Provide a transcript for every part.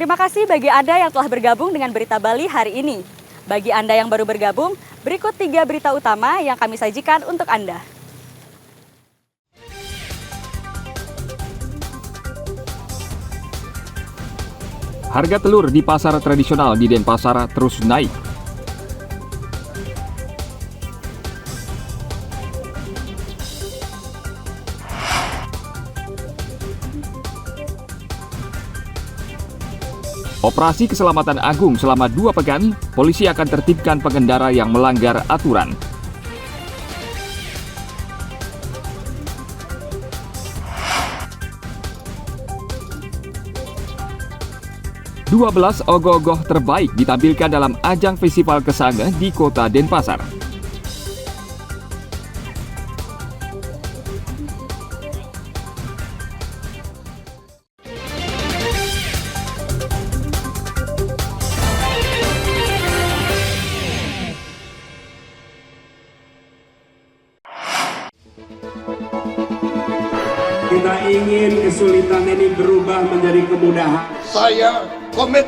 Terima kasih bagi Anda yang telah bergabung dengan Berita Bali hari ini. Bagi Anda yang baru bergabung, berikut 3 berita utama yang kami sajikan untuk Anda. Harga telur di pasar tradisional di Denpasar terus naik. Operasi Keselamatan Agung selama 2 pekan, polisi akan tertibkan pengendara yang melanggar aturan. "12 ogoh-ogoh terbaik ditampilkan dalam ajang Festival Kesange di Kota Denpasar. Kita ingin kesulitan ini berubah menjadi kemudahan. Saya komit,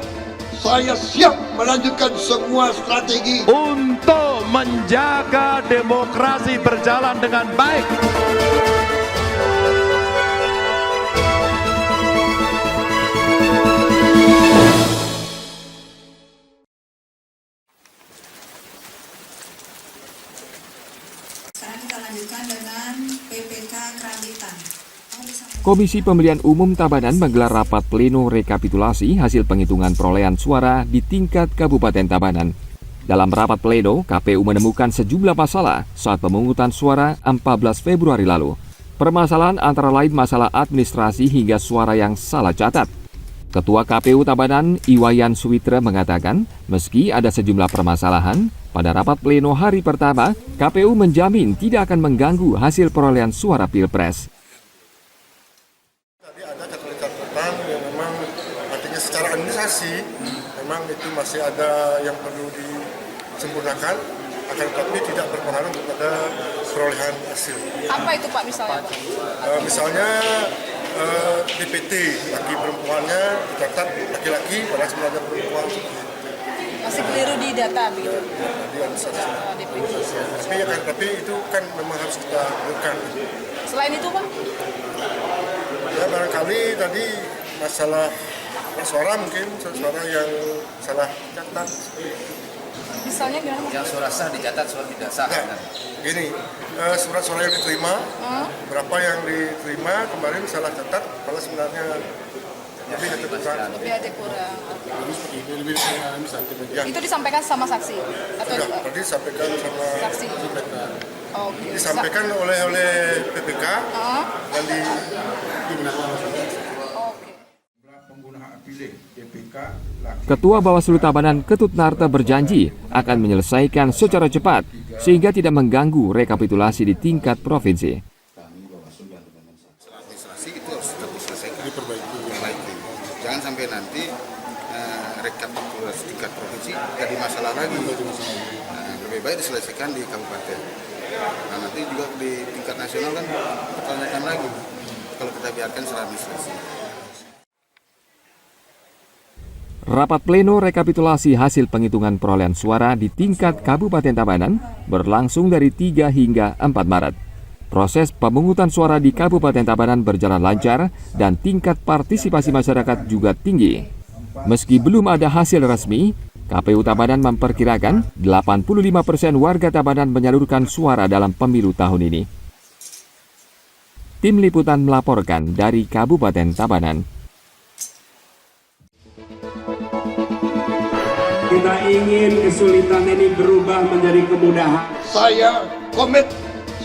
saya siap melanjutkan semua strategi untuk menjaga demokrasi berjalan dengan baik. Sekarang kita lanjutkan dengan PPK Kerambitan. Komisi Pemilihan Umum Tabanan menggelar rapat pleno rekapitulasi hasil penghitungan perolehan suara di tingkat Kabupaten Tabanan. Dalam rapat pleno, KPU menemukan sejumlah masalah saat pemungutan suara 14 Februari lalu. Permasalahan antara lain masalah administrasi hingga suara yang salah catat. Ketua KPU Tabanan, Iwayan Suwitra mengatakan, meski ada sejumlah permasalahan, pada rapat pleno hari pertama, KPU menjamin tidak akan mengganggu hasil perolehan suara Pilpres. secara administrasi memang itu masih ada yang perlu disempurnakan, akan tetapi tidak berpengaruh kepada perolehan hasil. Apa itu Pak misalnya? Misalnya DPT laki perempuannya dicatat laki-laki padahal sebenarnya perempuan. Masih keliru di data begitu. Di administrasi. Tapi itu kan memang harus kita lakukan. Selain itu Pak? Ya barangkali tadi masalah suara mungkin suara yang salah catat. Misalnya gimana? Yang suara sah dicatat, suara tidak sah. Nah, gini, surat-suara yang diterima, berapa yang diterima kemarin salah catat, kalau sebenarnya lebih atau kurang. Lebih atau kurang. Ya. Itu disampaikan sama saksi? Atau Sudah, tadi disampaikan sama saksi? Okay. Disampaikan oleh PPK dan digunakan oleh Ketua Bawaslu Tabanan Ketut Narta berjanji akan menyelesaikan secara cepat sehingga tidak mengganggu rekapitulasi di tingkat provinsi. Administrasi itu harus tetap diselesaikan, diperbaiki. Jangan sampai nanti rekapitulasi tingkat provinsi jadi masalah lagi. Lebih baik diselesaikan di kabupaten. Nah, nanti juga di tingkat nasional kan pertanyakan lagi kalau kita biarkan secara administrasi. Rapat pleno rekapitulasi hasil penghitungan perolehan suara di tingkat Kabupaten Tabanan berlangsung dari 3 hingga 4 Maret. Proses pemungutan suara di Kabupaten Tabanan berjalan lancar dan tingkat partisipasi masyarakat juga tinggi. Meski belum ada hasil resmi, KPU Tabanan memperkirakan 85% warga Tabanan menyalurkan suara dalam pemilu tahun ini. Tim Liputan melaporkan dari Kabupaten Tabanan. Kita ingin kesulitan ini berubah menjadi kemudahan. Saya komit,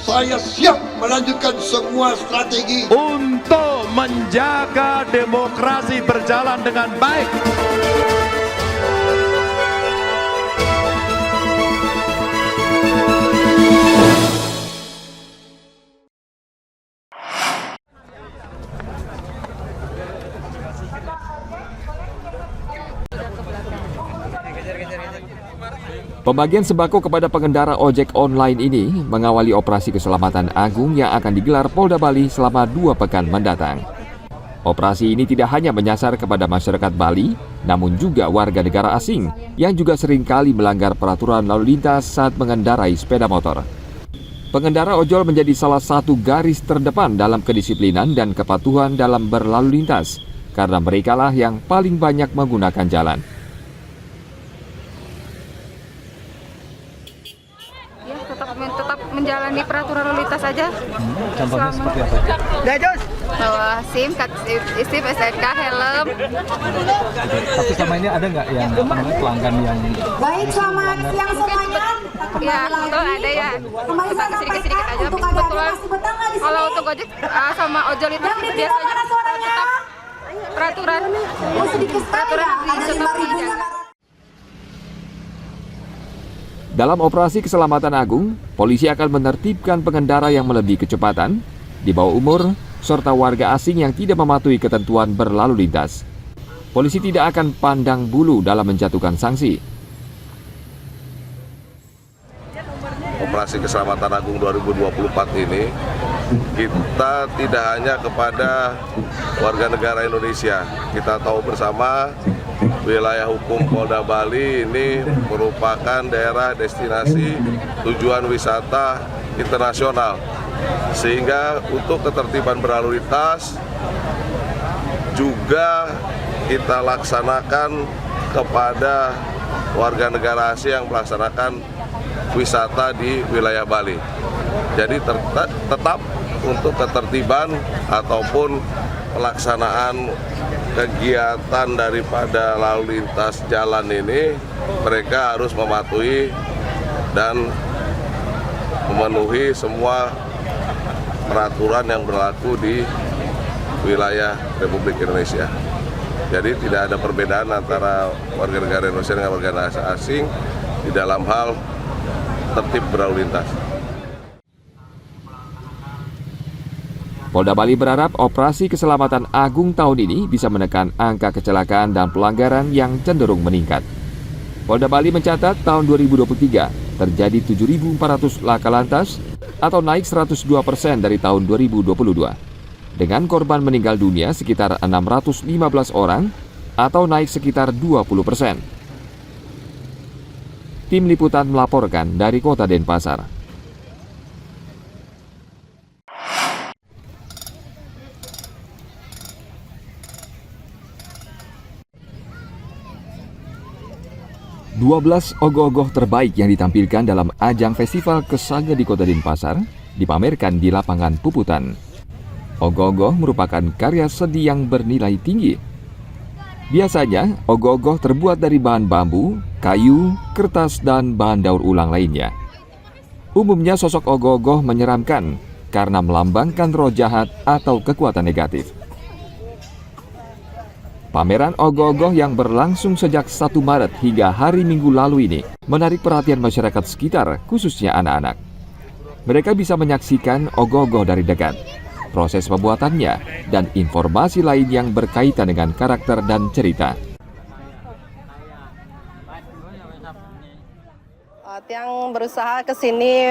saya siap melanjutkan semua strategi untuk menjaga demokrasi berjalan dengan baik. Pembagian sembako kepada pengendara ojek online ini mengawali operasi keselamatan agung yang akan digelar Polda Bali selama 2 pekan mendatang. Operasi ini tidak hanya menyasar kepada masyarakat Bali, namun juga warga negara asing yang juga seringkali melanggar peraturan lalu lintas saat mengendarai sepeda motor. Pengendara ojol menjadi salah satu garis terdepan dalam kedisiplinan dan kepatuhan dalam berlalu lintas, karena merekalah yang paling banyak menggunakan jalan. Ya, tetap menjalani peraturan lalu lintas saja. Contohnya seperti apa? Bawa SIM, STNK, helm. Tapi selama ini ada nggak yang pelanggan yang... Baik, selamat siang semuanya. Ya, betul ada ya. Sedikit-sedikit aja. Kebetulan kalau untuk Gojek sama ojol itu biasanya tetap peraturan Dalam operasi keselamatan agung, polisi akan menertibkan pengendara yang melebihi kecepatan, di bawah umur, serta warga asing yang tidak mematuhi ketentuan berlalu lintas. Polisi tidak akan pandang bulu dalam menjatuhkan sanksi. Operasi Keselamatan Agung 2024 ini kita tidak hanya kepada warga negara Indonesia. Kita tahu bersama wilayah hukum Polda Bali ini merupakan daerah destinasi tujuan wisata internasional. Sehingga untuk ketertiban berlalu lintas juga kita laksanakan kepada warga negara asing yang melaksanakan wisata di wilayah Bali. Jadi tetap untuk ketertiban ataupun pelaksanaan kegiatan daripada lalu lintas jalan ini, mereka harus mematuhi dan memenuhi semua peraturan yang berlaku di wilayah Republik Indonesia. Jadi tidak ada perbedaan antara warga negara Indonesia dengan warga negara asing di dalam hal tertib berlalu lintas. Polda Bali berharap operasi keselamatan agung tahun ini bisa menekan angka kecelakaan dan pelanggaran yang cenderung meningkat. Polda Bali mencatat tahun 2023 terjadi 7.400 laka lantas atau naik 102% dari tahun 2022. Dengan korban meninggal dunia sekitar 615 orang atau naik sekitar 20%. Tim Liputan melaporkan dari Kota Denpasar. "12 ogoh-ogoh terbaik yang ditampilkan dalam ajang Festival Kesaga di Kota Denpasar dipamerkan di lapangan Puputan. Ogoh-ogoh merupakan karya seni yang bernilai tinggi. Biasanya, ogoh-ogoh terbuat dari bahan bambu, kayu, kertas, dan bahan daur ulang lainnya. Umumnya sosok ogoh-ogoh menyeramkan karena melambangkan roh jahat atau kekuatan negatif. Pameran ogoh-ogoh yang berlangsung sejak 1 Maret hingga hari Minggu lalu ini menarik perhatian masyarakat sekitar, khususnya anak-anak. Mereka bisa menyaksikan ogoh-ogoh dari dekat, proses pembuatannya, dan informasi lain yang berkaitan dengan karakter dan cerita. Yang berusaha ke sini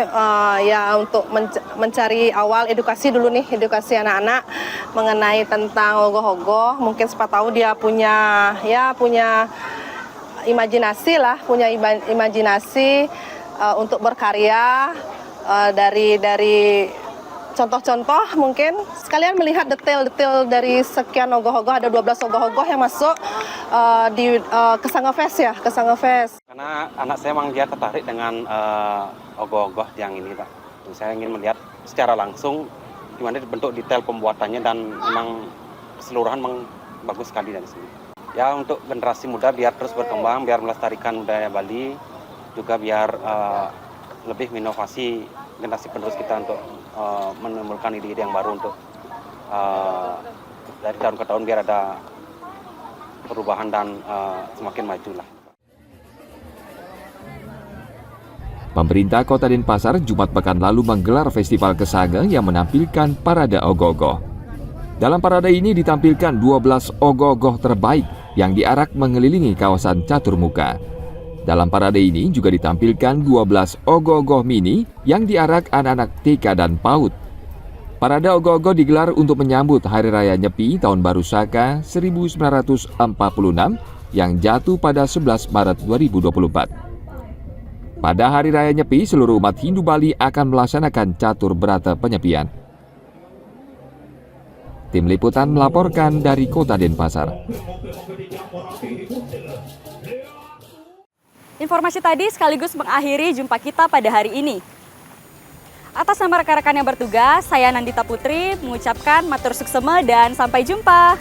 ya untuk mencari awal edukasi dulu nih, edukasi anak-anak mengenai tentang ogoh-ogoh. Mungkin siapa tahu dia punya imajinasi lah, punya imajinasi untuk berkarya dari contoh-contoh. Mungkin sekalian melihat detail-detail dari sekian ogoh-ogoh. Ada 12 ogoh-ogoh yang masuk di Kesanga Fest ya, Kesanga Fest. Karena anak saya memang dia tertarik dengan ogoh-ogoh yang ini, Pak. Saya ingin melihat secara langsung gimana bentuk detail pembuatannya, dan memang keseluruhan memang bagus sekali dari sini. Ya, untuk generasi muda biar terus berkembang, biar melestarikan budaya Bali, juga biar lebih menginovasi generasi penerus kita untuk menimbulkan ide-ide yang baru untuk dari tahun ke tahun biar ada perubahan dan semakin maju lah. Pemerintah Kota Denpasar Jumat pekan lalu menggelar Festival Kesaga yang menampilkan parade ogoh-ogoh. Dalam parade ini ditampilkan 12 ogoh-ogoh terbaik yang diarak mengelilingi kawasan Caturmuka. Dalam parade ini juga ditampilkan 12 ogoh-ogoh mini yang diarak anak-anak TK dan PAUD. Parade ogoh-ogoh digelar untuk menyambut Hari Raya Nyepi Tahun Baru Saka 1946 yang jatuh pada 11 Maret 2024. Pada Hari Raya Nyepi, seluruh umat Hindu Bali akan melaksanakan catur berata penyepian. Tim Liputan melaporkan dari Kota Denpasar. Informasi tadi sekaligus mengakhiri jumpa kita pada hari ini. Atas nama rekan-rekan yang bertugas, saya Nandita Putri mengucapkan matur suksema dan sampai jumpa.